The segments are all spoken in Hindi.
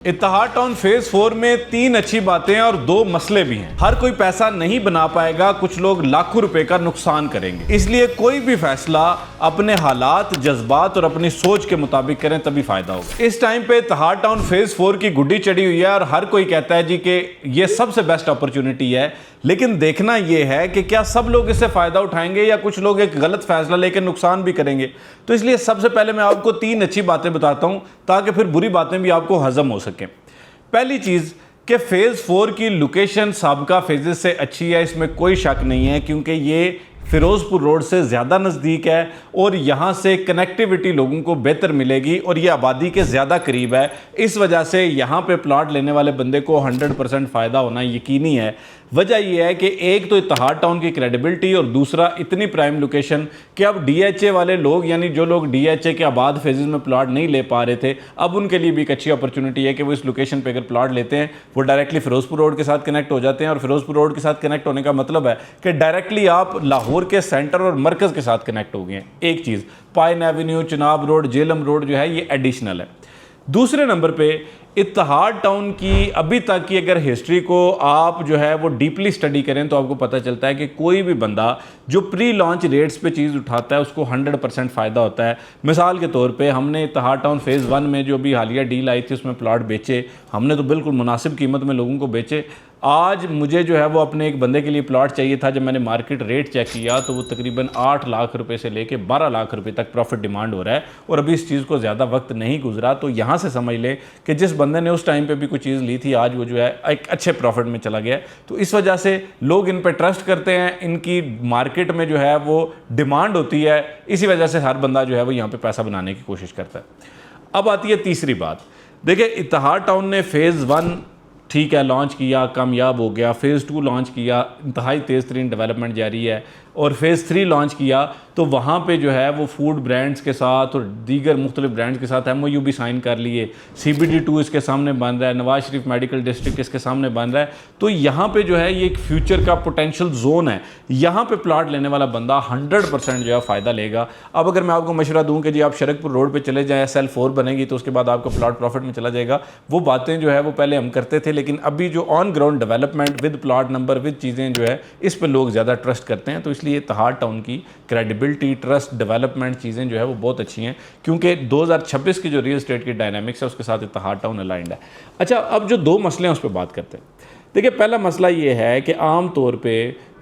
इत्तेहाद टाउन फेज 4 में 3 अच्छी बातें और 2 मसले भी हैं। हर कोई पैसा नहीं बना पाएगा, कुछ लोग लाखों रुपए का नुकसान करेंगे। इसलिए कोई भी फैसला अपने हालात, जज्बात और अपनी सोच के मुताबिक करें, तभी फायदा होगा। इस टाइम पे इत्तेहाद टाउन फेज 4 की गुड्डी चढ़ी हुई है और हर कोई कहता है जी कि ये सबसे बेस्ट अपॉर्चुनिटी है, लेकिन देखना यह है कि क्या सब लोग इससे फायदा उठाएंगे या कुछ लोग एक गलत फैसला लेकर नुकसान भी करेंगे। तो इसलिए सबसे पहले मैं आपको 3 अच्छी बातें बताता हूं ताकि फिर बुरी बातें भी आपको हजम हो सकें। पहली चीज कि फेज 4 की लोकेशन साबका फेजेस से अच्छी है, इसमें कोई शक नहीं है, क्योंकि ये फिरोजपुर रोड से ज़्यादा नज़दीक है और यहाँ से कनेक्टिविटी लोगों को बेहतर मिलेगी और ये आबादी के ज़्यादा करीब है। इस वजह से यहाँ पे प्लॉट लेने वाले बंदे को 100% फ़ायदा होना यकीनी है। वजह यह है कि एक तो इत्तेहाद टाउन की क्रेडिबिलिटी और दूसरा इतनी प्राइम लोकेशन कि अब DHA वाले लोग, यानी जो लोग DHA के आबाद फेजेस में प्लॉट नहीं ले पा रहे थे, अब उनके लिए भी एक अच्छी अपॉर्चुनिटी है कि वो इस लोकेशन पे अगर प्लॉट लेते हैं वो डायरेक्टली फिरोजपुर रोड के साथ कनेक्ट हो जाते हैं। और फिरोजपुर रोड के साथ कनेक्ट होने का मतलब है कि डायरेक्टली आप लाहौर के सेंटर और मरकज़ के साथ कनेक्ट हो गए हैं। एक चीज़, pine avenue, Chenab road, Jhelum road जो है ये एडिशनल है। दूसरे नंबर पे इत्तेहाद टाउन की अभी तक की अगर हिस्ट्री को आप जो है वो डीपली स्टडी करें तो आपको पता चलता है कि कोई भी बंदा जो प्री लॉन्च रेट्स पे चीज़ उठाता है उसको 100% फ़ायदा होता है। मिसाल के तौर पे हमने इत्तेहाद टाउन फेज़ 1 में जो भी हालिया डील आई थी उसमें प्लॉट बेचे, हमने तो बिल्कुल मुनासिब कीमत में लोगों को बेचे। आज मुझे जो है वो अपने एक बंदे के लिए प्लॉट चाहिए था, जब मैंने मार्केट रेट चेक किया तो वो तकरीबन 8 लाख रुपए से लेके 12 लाख रुपए तक प्रॉफिट डिमांड हो रहा है और अभी इस चीज़ को ज़्यादा वक्त नहीं गुजरा। तो यहाँ से समझ लें कि जिस बंदे ने उस टाइम पे भी कोई चीज़ ली थी, आज वो जो है एक अच्छे प्रॉफिट में चला गया। तो इस वजह से लोग इन पर ट्रस्ट करते हैं, इनकी मार्केट में जो है वो डिमांड होती है, इसी वजह से हर बंदा जो है वो यहाँ पर पैसा बनाने की कोशिश करता है। अब आती है तीसरी बात। देखिए, इत्तेहाद टाउन ने फेज़ 1 ठीक है लॉन्च किया, कामयाब हो गया। फेज़ 2 लॉन्च किया, इंतहाई तेज़ तरीन डेवलपमेंट जारी है। और फेज़ 3 लॉन्च किया तो वहाँ पे जो है वो फूड ब्रांड्स के साथ और दीगर मुख्तलिफ ब्रांड्स के साथ MOU भी साइन कर लिए। CBD2 इसके सामने बन रहा है, नवाज शरीफ मेडिकल डिस्ट्रिक्ट इसके सामने बन रहा है। तो यहाँ पे जो है ये एक फ्यूचर का पोटेंशियल जोन है, यहाँ पे प्लॉट लेने वाला बंदा 100% जो है फ़ायदा लेगा। अब अगर मैं आपको मशवरा दूँ कि जी आप शरकपुर रोड पर चले जाएँ, सेल 4 बनेगी तो उसके बाद आपका प्लॉट प्रॉफिट में चला जाएगा, वो बातें जो है वो पहले हम करते थे, लेकिन अभी जो on ground development with plot number with चीज़ें जो है इस पर लोग ज़्यादा ट्रस्ट करते हैं। तो इसलिए इत्तेहाद टाउन की क्रेडिबिलिटी, ट्रस्ट, डेवलपमेंट चीज़ें जो है वो बहुत अच्छी हैं, क्योंकि 2026 की जो रियल एस्टेट की डायनामिक्स है उसके साथ इत्तेहाद टाउन अलाइंड है। अच्छा, अब जो 2 मसले हैं उस पर बात करते हैं। देखिए, पहला मसला ये है कि आम तौर पे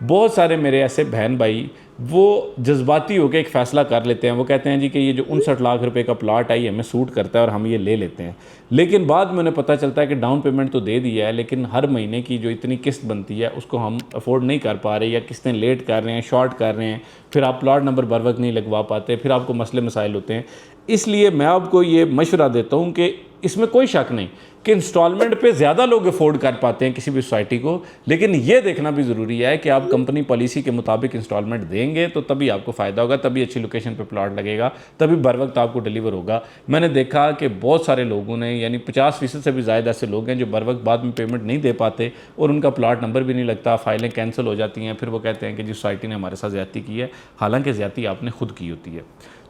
बहुत सारे मेरे ऐसे बहन भाई वो जज्बाती होकर एक फ़ैसला कर लेते हैं। वो कहते हैं जी कि ये जो 59 लाख रुपए का प्लॉट है ये हमें सूट करता है और हम ये ले लेते हैं, लेकिन बाद में उन्हें पता चलता है कि डाउन पेमेंट तो दे दिया है, लेकिन हर महीने की जो इतनी किस्त बनती है उसको हम अफोर्ड नहीं कर पा रहे, या किस्तें लेट कर रहे हैं, शॉर्ट कर रहे हैं, फिर आप प्लॉट नंबर बर वक्त नहीं लगवा पाते, फिर आपको मसले मसाइल होते हैं। इसलिए मैं आपको ये मशवरा देता हूँ कि इसमें कोई शक नहीं कि इंस्टॉलमेंट पे ज़्यादा लोग अफोर्ड कर पाते हैं किसी भी सोसाइटी को, लेकिन ये देखना भी ज़रूरी है कि आप कंपनी पॉलिसी के मुताबिक इंस्टॉलमेंट देंगे तो तभी आपको फ़ायदा होगा, तभी अच्छी लोकेशन पे प्लॉट लगेगा, तभी बर वक्त आपको डिलीवर होगा। मैंने देखा कि बहुत सारे लोगों ने, यानी 50% से भी ज़्यादा ऐसे लोग हैं जो बर वक्त बाद में पेमेंट नहीं दे पाते और उनका प्लॉट नंबर भी नहीं लगता, फाइलें कैंसिल हो जाती हैं, फिर वो कहते हैं कि जी सोसाइटी ने हमारे साथ ज़्यादती की है, हालांकि ज़्यादती आपने खुद की होती है।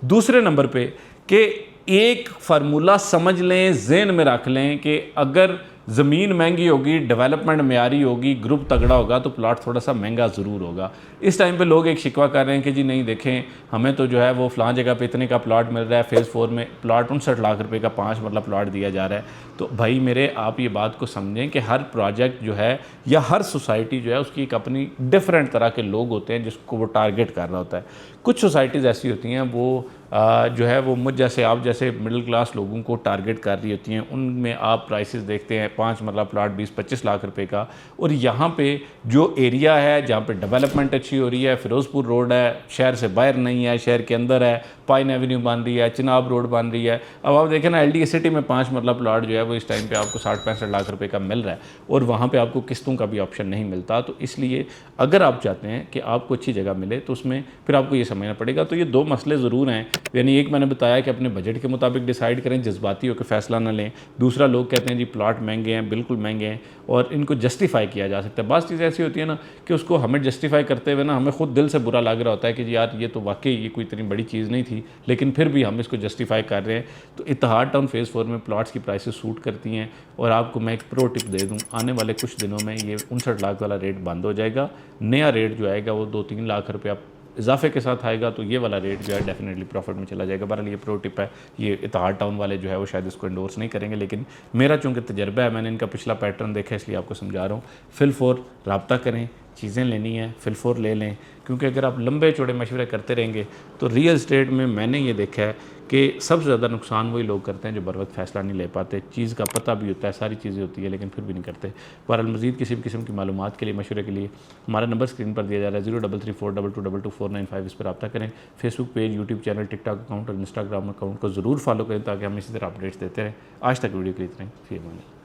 दूसरे नंबर पे कि एक फार्मूला समझ लें, ज़हन में रख लें कि अगर ज़मीन महंगी होगी, डेवलपमेंट मेयारी होगी, ग्रुप तगड़ा होगा तो प्लॉट थोड़ा सा महंगा ज़रूर होगा। इस टाइम पे लोग एक शिकवा कर रहे हैं कि जी नहीं देखें, हमें तो जो है वो फ़लाँ जगह पे इतने का प्लॉट मिल रहा है, फेज़ 4 में प्लॉट 59 लाख रुपए का 5 मतलब प्लॉट दिया जा रहा है। तो भाई मेरे, आप ये बात को समझें कि हर प्रोजेक्ट जो है या हर सोसाइटी जो है उसकी एक अपनी डिफरेंट तरह के लोग होते हैं जिसको वो टारगेट कर रहा होता है। कुछ सोसाइटीज़ ऐसी होती हैं वो जो है वो मुझ जैसे, आप जैसे मिडिल क्लास लोगों को टारगेट कर रही होती हैं। उनमें आप प्राइसेस देखते हैं 5 मतलब प्लॉट 20-25 लाख रुपए का, और यहाँ पे जो एरिया है जहाँ पे डेवलपमेंट अच्छी हो रही है, फिरोजपुर रोड है, शहर से बाहर नहीं है, शहर के अंदर है, पाइन एवेन्यू बन रही है, चिनाब रोड बन रही है। अब आप देखें ना, LDA सिटी में 5 मतलब प्लॉट जो है वो इस टाइम पे आपको 60-65 लाख रुपए का मिल रहा है और वहाँ पे आपको किस्तों का भी ऑप्शन नहीं मिलता। तो इसलिए अगर आप चाहते हैं कि आपको अच्छी जगह मिले तो उसमें फिर आपको ये समझना पड़ेगा। तो ये 2 मसले ज़रूर हैं यानी एक मैंने बताया कि अपने बजट के मुताबिक डिसाइड करें, जज्बाती होकर फैसला ना लें। दूसरा, लोग कहते हैं जी प्लाट महंगे हैं, बिल्कुल महंगे हैं और इनको जस्टिफाई किया जा सकता है। बात चीज़ ऐसी होती है ना कि उसको हमें जस्टिफाई करते हुए ना हमें खुद दिल से बुरा लग रहा होता है कि यार ये तो वाकई ये कोई इतनी बड़ी चीज़ नहीं थी, लेकिन फिर भी हम इसको जस्टिफाई कर रहे हैं। तो इत्तेहाद टाउन फेज़ 4 में प्लाट्स की प्राइसेस सूट करती हैं। और आपको मैं एक प्रो टिप दे दूं, आने वाले कुछ दिनों में ये 59 लाख वाला रेट बंद हो जाएगा। नया रेट जो आएगा वो 2-3 लाख रुपया इजाफे के साथ आएगा, तो ये वाला रेट जो है डेफिनेटली प्रॉफिट में चला जाएगा। बहरहाल ये प्रो टिप है, ये इत्तेहाद टाउन वाले जो है वो शायद इसको एंडोर्स नहीं करेंगे, लेकिन मेरा चूँकि तजर्बा है, मैंने इनका पिछला पैटर्न देखा है, इसलिए आपको समझा रहा हूँ। फिल 4 रब्ता करें, चीज़ें लेनी है फिल 4 ले लें, क्योंकि अगर आप लंबे चौड़े मशवरे करते रहेंगे तो रियल इस्टेट में मैंने ये देखा है कि सबसे ज़्यादा नुकसान वही लोग करते हैं जो बर वक्त फ़ैसला नहीं ले पाते। चीज़ का पता भी होता है, सारी चीज़ें होती है, लेकिन फिर भी नहीं करते। बहरहाल मज़ीद किसी भी किस्म की मालूमात के लिए, मशवरे के लिए हमारा नंबर स्क्रीन पर दिया जा रहा है 033422222495। इस पर रब्ता करें। Facebook page, YouTube channel, TikTok account और इंस्टाग्राम अकाउंट को ज़रूर फॉलो करें ताकि हम इसी तरह अपडेट्स देते रहें। आज तक वीडियो के लिए इतना ही। फिर